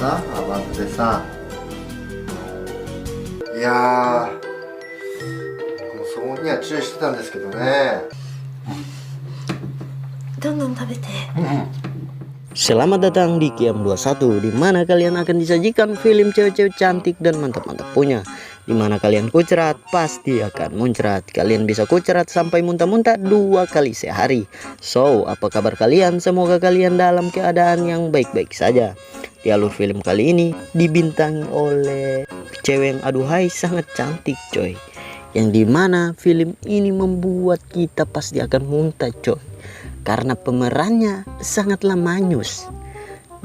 さアバンでさ、いやー、もう騒音には注意してたんですけどね。どんどん食べて。Selamat datang di Kiam 21, di mana kalian akan disajikan film cewek-cewek cantik dan mantap-mantap punya. Di mana kalian kucerat pasti akan muncrat. Kalian bisa kucerat sampai muntah-muntah 2 kali sehari. So, apa kabar kalian? Semoga kalian dalam keadaan yang baik-baik saja. Di alur film kali ini dibintangi oleh cewek yang aduhai sangat cantik coy. Yang dimana film ini membuat kita pasti akan muntah coy, karena pemerannya sangatlah manyus.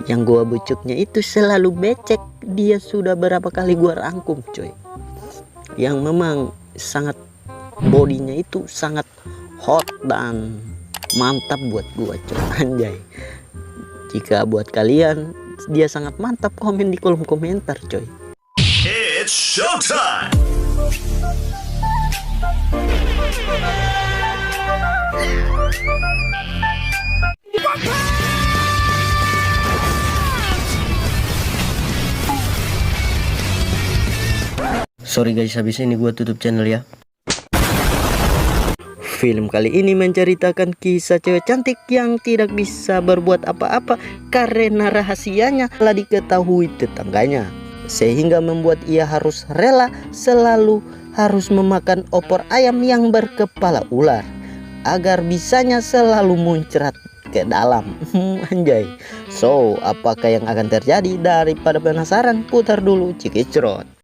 Yang gua bucuknya itu selalu becek. Dia sudah berapa kali gua rangkum coy. Yang memang sangat bodinya itu sangat hot dan mantap buat gua coy. Anjay. Jika buat kalian dia sangat mantap, komen di kolom komentar coy. It's showtime. Sorry guys, habis ini gua tutup channel ya. Film kali ini menceritakan kisah cewek cantik yang tidak bisa berbuat apa-apa karena rahasianya telah diketahui tetangganya, sehingga membuat ia harus rela selalu harus memakan opor ayam yang berkepala ular agar bisanya selalu muncrat ke dalam. Anjay. So, apakah yang akan terjadi? Daripada penasaran, putar dulu Cikicrot.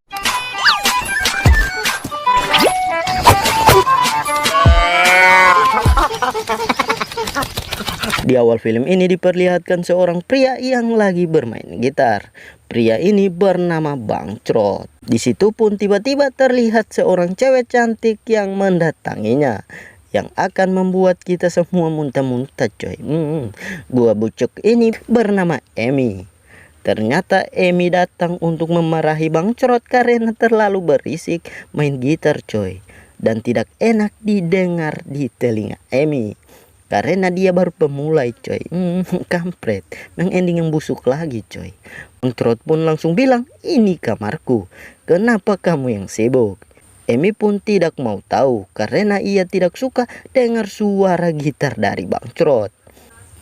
Di awal film ini diperlihatkan seorang pria yang lagi bermain gitar. Pria ini bernama Bangcrot. Di situ pun tiba-tiba terlihat seorang cewek cantik yang mendatanginya, yang akan membuat kita semua muntah-muntah coy. Gua bucuk ini bernama Emi. Ternyata Emi datang untuk memarahi Bangcrot karena terlalu berisik main gitar coy, dan tidak enak didengar di telinga Emi karena dia baru pemula coy. Kampret, ending yang busuk lagi coy. Bangcrot pun langsung bilang, ini kamarku, kenapa kamu yang sibuk? Emi pun tidak mau tahu karena ia tidak suka dengar suara gitar dari Bangcrot.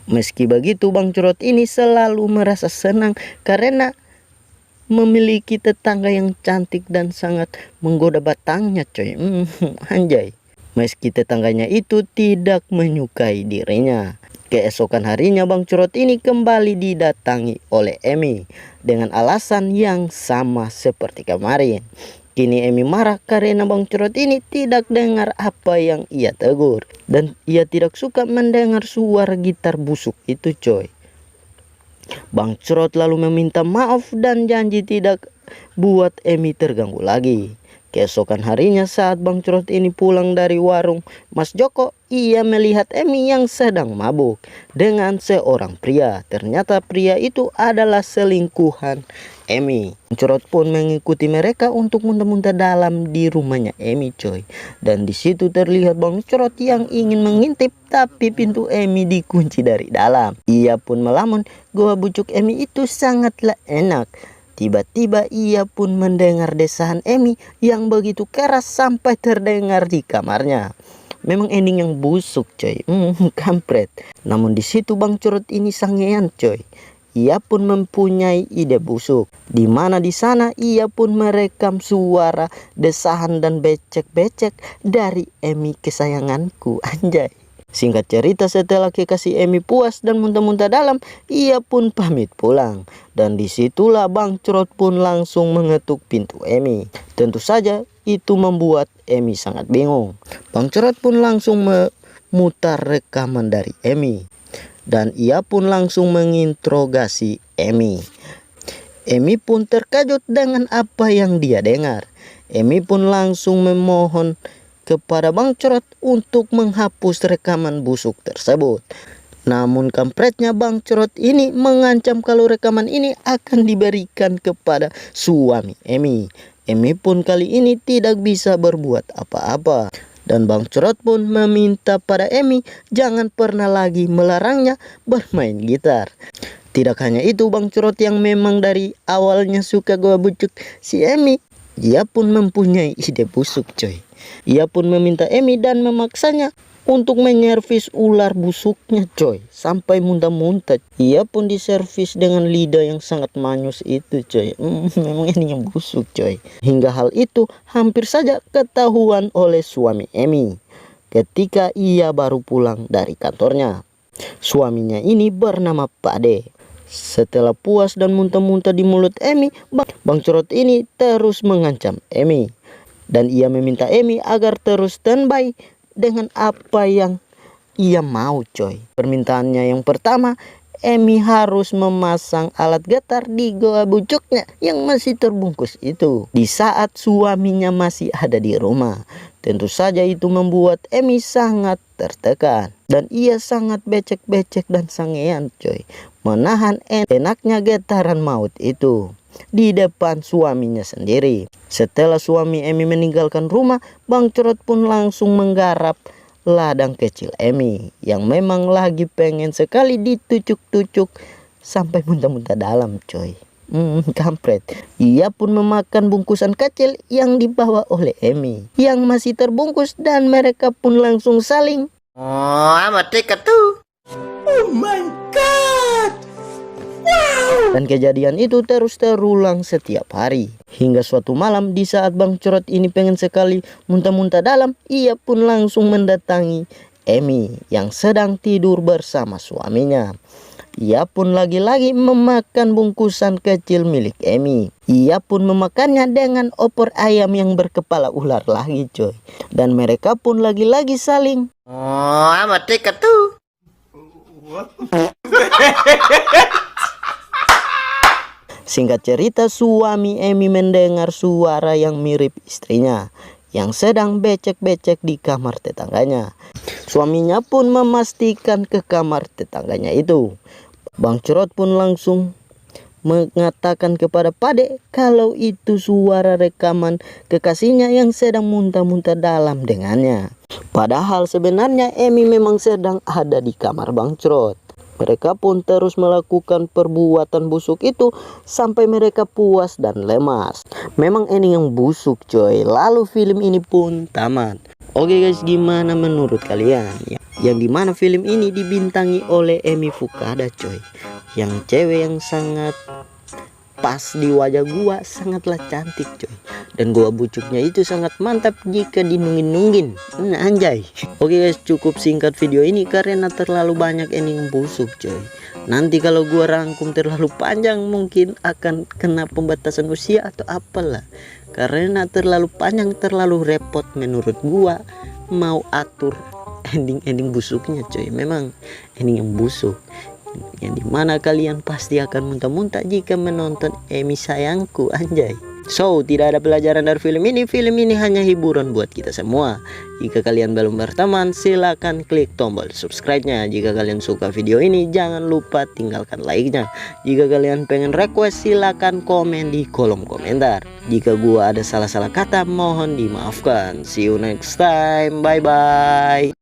Meski begitu, Bangcrot ini selalu merasa senang karena memiliki tetangga yang cantik dan sangat menggoda batangnya coy. Anjay. Meski tetangganya itu tidak menyukai dirinya. Keesokan harinya Bangcrot ini kembali didatangi oleh Emi dengan alasan yang sama seperti kemarin. Kini Emi marah karena Bangcrot ini tidak dengar apa yang ia tegur, dan ia tidak suka mendengar suara gitar busuk itu coy. Bangcrot lalu meminta maaf dan janji tidak buat Emi terganggu lagi. Keesokan harinya saat Bangcrot ini pulang dari warung Mas Joko, ia melihat Emi yang sedang mabuk dengan seorang pria. Ternyata pria itu adalah selingkuhan Emi. Bangcrot pun mengikuti mereka untuk muntah-muntah dalam di rumahnya Emi coy. Dan di situ terlihat Bangcrot yang ingin mengintip, tapi pintu Emi dikunci dari dalam. Ia pun melamun. Gua bucuk Emi itu sangatlah enak. Tiba-tiba ia pun mendengar desahan Emi yang begitu keras sampai terdengar di kamarnya. Memang ending yang busuk coy. Kampret. Namun di situ Bangcrot ini sangean coy. Ia pun mempunyai ide busuk, di mana di sana ia pun merekam suara desahan dan becek-becek dari Emi kesayanganku. Anjay. Singkat cerita, setelah kekasih Emi puas dan muntah-muntah dalam, ia pun pamit pulang. Dan disitulah Bangcrot pun langsung mengetuk pintu Emi. Tentu saja itu membuat Emi sangat bingung. Bangcrot pun langsung memutar rekaman dari Emi, dan ia pun langsung menginterogasi Emi. Emi pun terkejut dengan apa yang dia dengar. Emi pun langsung memohon kepada Bangcrot untuk menghapus rekaman busuk tersebut. Namun kampretnya Bangcrot ini mengancam kalau rekaman ini akan diberikan kepada suami Emi. Emi pun kali ini tidak bisa berbuat apa-apa. Dan Bangcrot pun meminta pada Emi jangan pernah lagi melarangnya bermain gitar. Tidak hanya itu, Bang Curot yang memang dari awalnya suka gua bujuk si Emi, ia pun mempunyai ide busuk coy. Ia pun meminta Emi dan memaksanya untuk menyervis ular busuknya coy, sampai muntah-muntah. Ia pun diservis dengan lidah yang sangat manyus itu coy. Memang ini yang busuk coy. Hingga hal itu hampir saja ketahuan oleh suami Emi ketika ia baru pulang dari kantornya. Suaminya ini bernama Pade. Setelah puas dan muntah-muntah di mulut Emi, Bang Curot ini terus mengancam Emi. Dan ia meminta Emi agar terus standby dengan apa yang ia mau coy. Permintaannya yang pertama, Emi harus memasang alat getar di goa bucuknya yang masih terbungkus itu di saat suaminya masih ada di rumah. Tentu saja itu membuat Emi sangat tertekan dan ia sangat becek-becek dan sangean coy, menahan enaknya getaran maut itu di depan suaminya sendiri. Setelah suami Emi meninggalkan rumah, Bang Curot pun langsung menggarap ladang kecil Emi yang memang lagi pengen sekali ditucuk-tucuk sampai muntah-muntah dalam coy. Kampret. Ia pun memakan bungkusan kecil yang dibawa oleh Emi yang masih terbungkus dan mereka pun langsung saling amat dekat tuh. Oh my god! Dan kejadian itu terus terulang setiap hari. Hingga suatu malam di saat Bang Curot ini pengen sekali muntah-muntah dalam, ia pun langsung mendatangi Emi yang sedang tidur bersama suaminya. Ia pun lagi-lagi memakan bungkusan kecil milik Emi. Ia pun memakannya dengan opor ayam yang berkepala ular lagi coy. Dan mereka pun lagi-lagi saling amat dekat tuh. Singkat cerita, suami Emi mendengar suara yang mirip istrinya yang sedang becek-becek di kamar tetangganya. Suaminya pun memastikan ke kamar tetangganya itu. Bang Curot pun langsung mengatakan kepada Pade kalau itu suara rekaman kekasihnya yang sedang muntah-muntah dalam dengannya. Padahal sebenarnya Emi memang sedang ada di kamar Bang Curot. Mereka pun terus melakukan perbuatan busuk itu sampai mereka puas dan lemas. Memang ini yang busuk coy. Lalu film ini pun tamat. Oke guys, gimana menurut kalian? Yang dimana film ini dibintangi oleh Emi Fukuhara coy. Yang cewek yang sangat pas di wajah gua, sangatlah cantik coy. Dan gua bucuknya itu sangat mantap jika dinungin-nungin. Anjay. Oke guys, cukup singkat video ini karena terlalu banyak ending busuk coy. Nanti kalau gua rangkum terlalu panjang mungkin akan kena pembatasan usia atau apalah. Karena terlalu panjang, terlalu repot menurut gua mau atur ending busuknya coy. Memang ending yang busuk, yang dimana kalian pasti akan muntah-muntah jika menonton Emi sayangku, anjay. So, tidak ada pelajaran dari film ini. Film ini hanya hiburan buat kita semua. Jika kalian belum berteman, silahkan klik tombol subscribe-nya. Jika kalian suka video ini, jangan lupa tinggalkan like-nya. Jika kalian pengen request, silahkan komen di kolom komentar. Jika gua ada salah-salah kata, mohon dimaafkan. See you next time. Bye-bye.